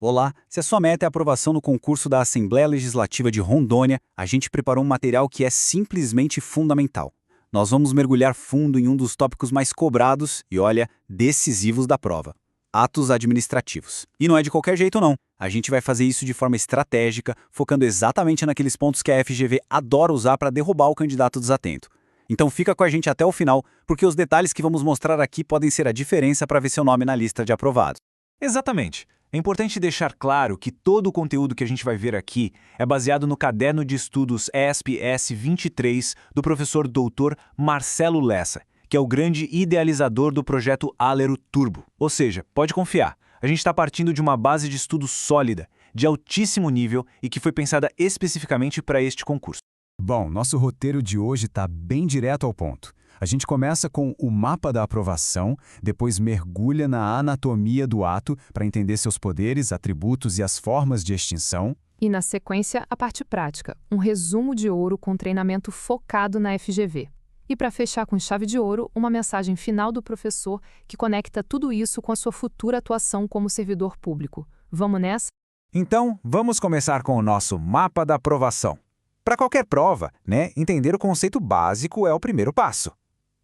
Olá, se a sua meta é a aprovação no concurso da Assembleia Legislativa de Rondônia, a gente preparou um material que é simplesmente fundamental. Nós vamos mergulhar fundo em um dos tópicos mais cobrados e, olha, decisivos da prova: atos administrativos. E não é de qualquer jeito, não. A gente vai fazer isso de forma estratégica, focando exatamente naqueles pontos que a FGV adora usar para derrubar o candidato desatento. Então fica com a gente até o final, porque os detalhes que vamos mostrar aqui podem ser a diferença para ver seu nome na lista de aprovados. Exatamente. É importante deixar claro que todo o conteúdo que a gente vai ver aqui é baseado no Caderno de Estudos ESP-S 23 do professor Dr. Marcelo Lessa, que é o grande idealizador do projeto Alero Turbo. Ou seja, pode confiar, a gente está partindo de uma base de estudo sólida, de altíssimo nível e que foi pensada especificamente para este concurso. Bom, nosso roteiro de hoje está bem direto ao ponto. A gente começa com o mapa da aprovação, depois mergulha na anatomia do ato para entender seus poderes, atributos e as formas de extinção. E, na sequência, a parte prática, um resumo de ouro com treinamento focado na FGV. E, para fechar com chave de ouro, uma mensagem final do professor que conecta tudo isso com a sua futura atuação como servidor público. Vamos nessa? Então, vamos começar com o nosso mapa da aprovação. Para qualquer prova, entender o conceito básico é o primeiro passo.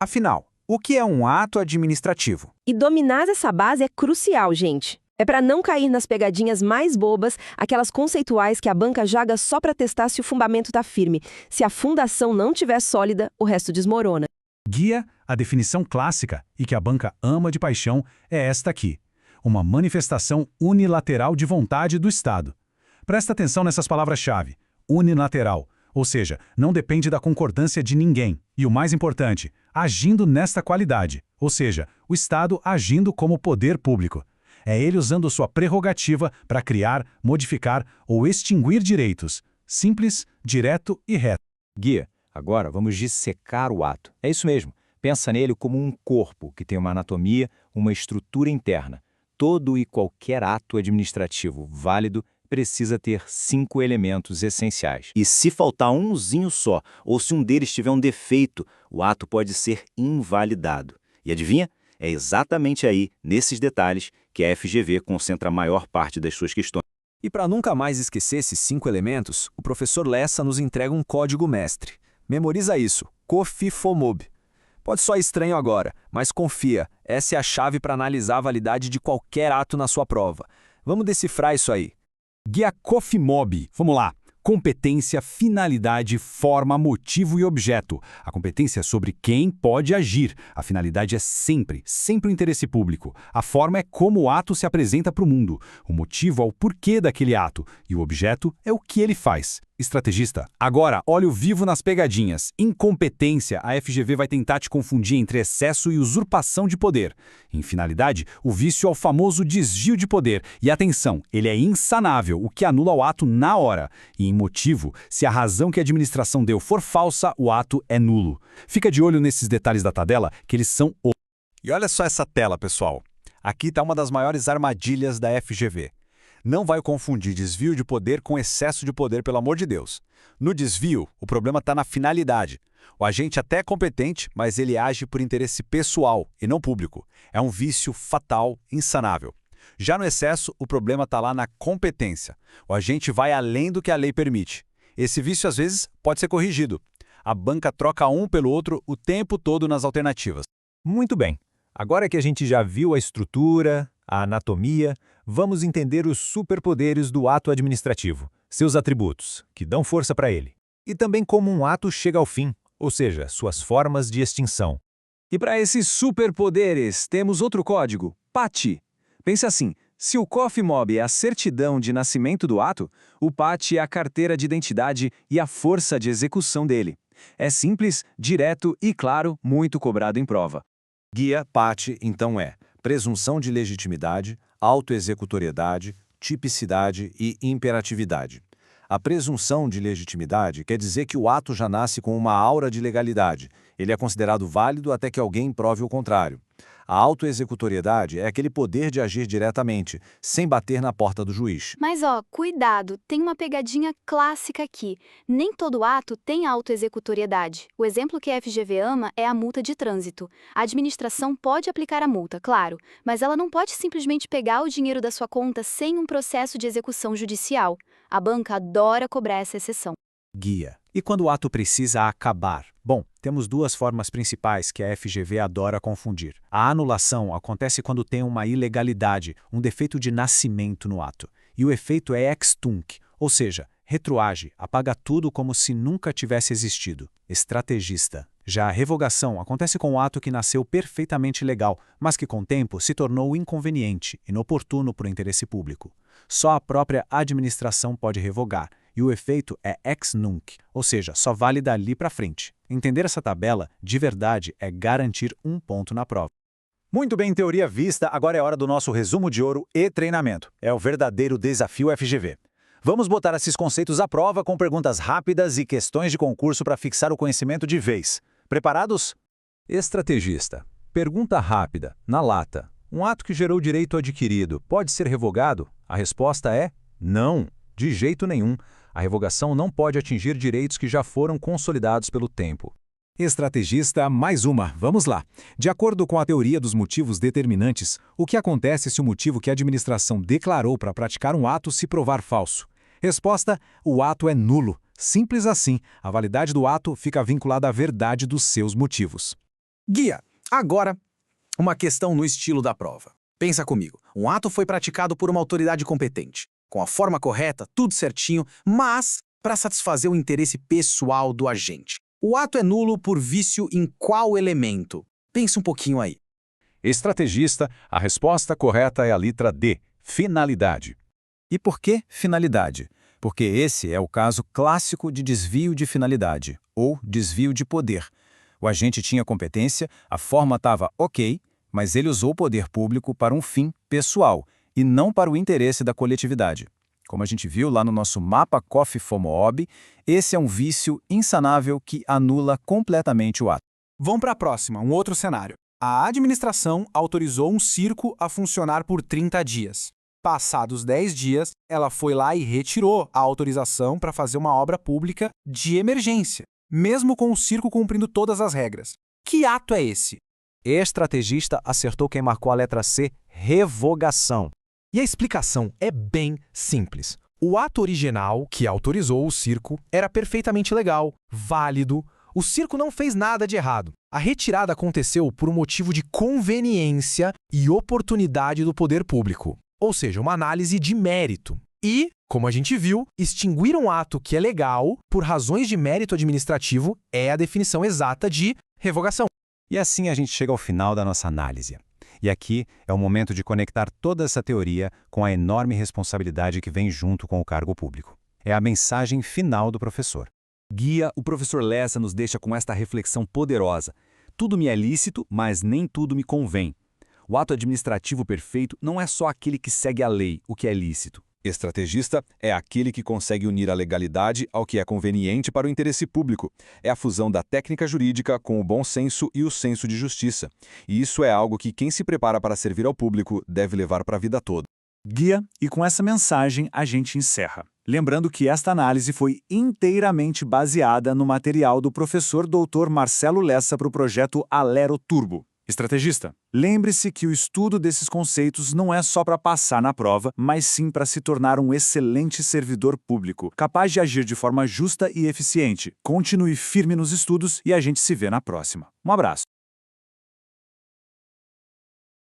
Afinal, o que é um ato administrativo? E dominar essa base é crucial, gente. É para não cair nas pegadinhas mais bobas, aquelas conceituais que a banca joga só para testar se o fundamento está firme. Se a fundação não estiver sólida, o resto desmorona. Guia, a definição clássica e que a banca ama de paixão é esta aqui: uma manifestação unilateral de vontade do Estado. Presta atenção nessas palavras-chave: unilateral. Ou seja, não depende da concordância de ninguém. E o mais importante, agindo nesta qualidade. Ou seja, o Estado agindo como poder público. É ele usando sua prerrogativa para criar, modificar ou extinguir direitos. Simples, direto e reto. Guia, agora vamos dissecar o ato. É isso mesmo. Pensa nele como um corpo que tem uma anatomia, uma estrutura interna. Todo e qualquer ato administrativo válido precisa ter 5 elementos essenciais. E se faltar umzinho só, ou se um deles tiver um defeito, o ato pode ser invalidado. E adivinha? É exatamente aí, nesses detalhes, que a FGV concentra a maior parte das suas questões. E para nunca mais esquecer esses 5 elementos, o professor Lessa nos entrega um código mestre. Memoriza isso, COFIFOMOB. Pode soar estranho agora, mas confia, essa é a chave para analisar a validade de qualquer ato na sua prova. Vamos decifrar isso aí. Guia COFIMOB. Vamos lá. Competência, finalidade, forma, motivo e objeto. A competência é sobre quem pode agir. A finalidade é sempre o interesse público. A forma é como o ato se apresenta para o mundo. O motivo é o porquê daquele ato. E o objeto é o que ele faz. Estrategista, agora olha o vivo nas pegadinhas. Incompetência, a FGV vai tentar te confundir entre excesso e usurpação de poder. Em finalidade, o vício é o famoso desvio de poder. E atenção, ele é insanável, o que anula o ato na hora. E em motivo, se a razão que a administração deu for falsa, o ato é nulo. Fica de olho nesses detalhes da tabela, que eles são o... E olha só essa tela, pessoal. Aqui está uma das maiores armadilhas da FGV. Não vai confundir desvio de poder com excesso de poder, pelo amor de Deus. No desvio, o problema está na finalidade. O agente até é competente, mas ele age por interesse pessoal e não público. É um vício fatal, insanável. Já no excesso, o problema está lá na competência. O agente vai além do que a lei permite. Esse vício, às vezes, pode ser corrigido. A banca troca um pelo outro o tempo todo nas alternativas. Muito bem. Agora que a gente já viu a estrutura, a anatomia, vamos entender os superpoderes do ato administrativo, seus atributos, que dão força para ele. E também como um ato chega ao fim, ou seja, suas formas de extinção. E para esses superpoderes, temos outro código, PAT. Pense assim, se o COFIMOB é a certidão de nascimento do ato, o PAT é a carteira de identidade e a força de execução dele. É simples, direto e, claro, muito cobrado em prova. Guia PAT, então, é presunção de legitimidade, autoexecutoriedade, tipicidade e imperatividade. A presunção de legitimidade quer dizer que o ato já nasce com uma aura de legalidade. Ele é considerado válido até que alguém prove o contrário. A autoexecutoriedade é aquele poder de agir diretamente, sem bater na porta do juiz. Mas cuidado, tem uma pegadinha clássica aqui. Nem todo ato tem autoexecutoriedade. O exemplo que a FGV ama é a multa de trânsito. A administração pode aplicar a multa, claro, mas ela não pode simplesmente pegar o dinheiro da sua conta sem um processo de execução judicial. A banca adora cobrar essa exceção. Guia. E quando o ato precisa acabar? Bom, temos duas formas principais que a FGV adora confundir. A anulação acontece quando tem uma ilegalidade, um defeito de nascimento no ato. E o efeito é ex tunc, ou seja, retroage, apaga tudo como se nunca tivesse existido. Estrategista. Já a revogação acontece com o ato que nasceu perfeitamente legal, mas que com o tempo se tornou inconveniente, inoportuno para o interesse público. Só a própria administração pode revogar, e o efeito é ex nunc, ou seja, só vale dali para frente. Entender essa tabela, de verdade, é garantir um ponto na prova. Muito bem, teoria vista, agora é hora do nosso resumo de ouro e treinamento. É o verdadeiro desafio FGV. Vamos botar esses conceitos à prova com perguntas rápidas e questões de concurso para fixar o conhecimento de vez. Preparados? Estrategista. Pergunta rápida, na lata. Um ato que gerou direito adquirido pode ser revogado? A resposta é não, de jeito nenhum. A revogação não pode atingir direitos que já foram consolidados pelo tempo. Estrategista, mais uma. Vamos lá. De acordo com a teoria dos motivos determinantes, o que acontece se o motivo que a administração declarou para praticar um ato se provar falso? Resposta: o ato é nulo. Simples assim. A validade do ato fica vinculada à verdade dos seus motivos. Guia, agora, uma questão no estilo da prova. Pensa comigo. Um ato foi praticado por uma autoridade competente, com a forma correta, tudo certinho, mas para satisfazer o interesse pessoal do agente. O ato é nulo por vício em qual elemento? Pense um pouquinho aí. Estrategista, a resposta correta é a letra D, finalidade. E por que finalidade? Porque esse é o caso clássico de desvio de finalidade, ou desvio de poder. O agente tinha competência, a forma estava ok, mas ele usou o poder público para um fim pessoal, e não para o interesse da coletividade. Como a gente viu lá no nosso mapa COF-FOMOOB, esse é um vício insanável que anula completamente o ato. Vamos para a próxima, um outro cenário. A administração autorizou um circo a funcionar por 30 dias. Passados 10 dias, ela foi lá e retirou a autorização para fazer uma obra pública de emergência, mesmo com o circo cumprindo todas as regras. Que ato é esse? Estrategista acertou quem marcou a letra C, revogação. E a explicação é bem simples. O ato original, que autorizou o circo, era perfeitamente legal, válido. O circo não fez nada de errado. A retirada aconteceu por um motivo de conveniência e oportunidade do poder público, ou seja, uma análise de mérito. E, como a gente viu, extinguir um ato que é legal por razões de mérito administrativo é a definição exata de revogação. E assim a gente chega ao final da nossa análise. E aqui é o momento de conectar toda essa teoria com a enorme responsabilidade que vem junto com o cargo público. É a mensagem final do professor. Guia, o professor Lessa nos deixa com esta reflexão poderosa. Tudo me é lícito, mas nem tudo me convém. O ato administrativo perfeito não é só aquele que segue a lei, o que é lícito. Estrategista é aquele que consegue unir a legalidade ao que é conveniente para o interesse público. É a fusão da técnica jurídica com o bom senso e o senso de justiça. E isso é algo que quem se prepara para servir ao público deve levar para a vida toda. Guia, e com essa mensagem a gente encerra. Lembrando que esta análise foi inteiramente baseada no material do professor Dr. Marcelo Lessa para o projeto Alero Turbo. Estrategista, lembre-se que o estudo desses conceitos não é só para passar na prova, mas sim para se tornar um excelente servidor público, capaz de agir de forma justa e eficiente. Continue firme nos estudos e a gente se vê na próxima. Um abraço.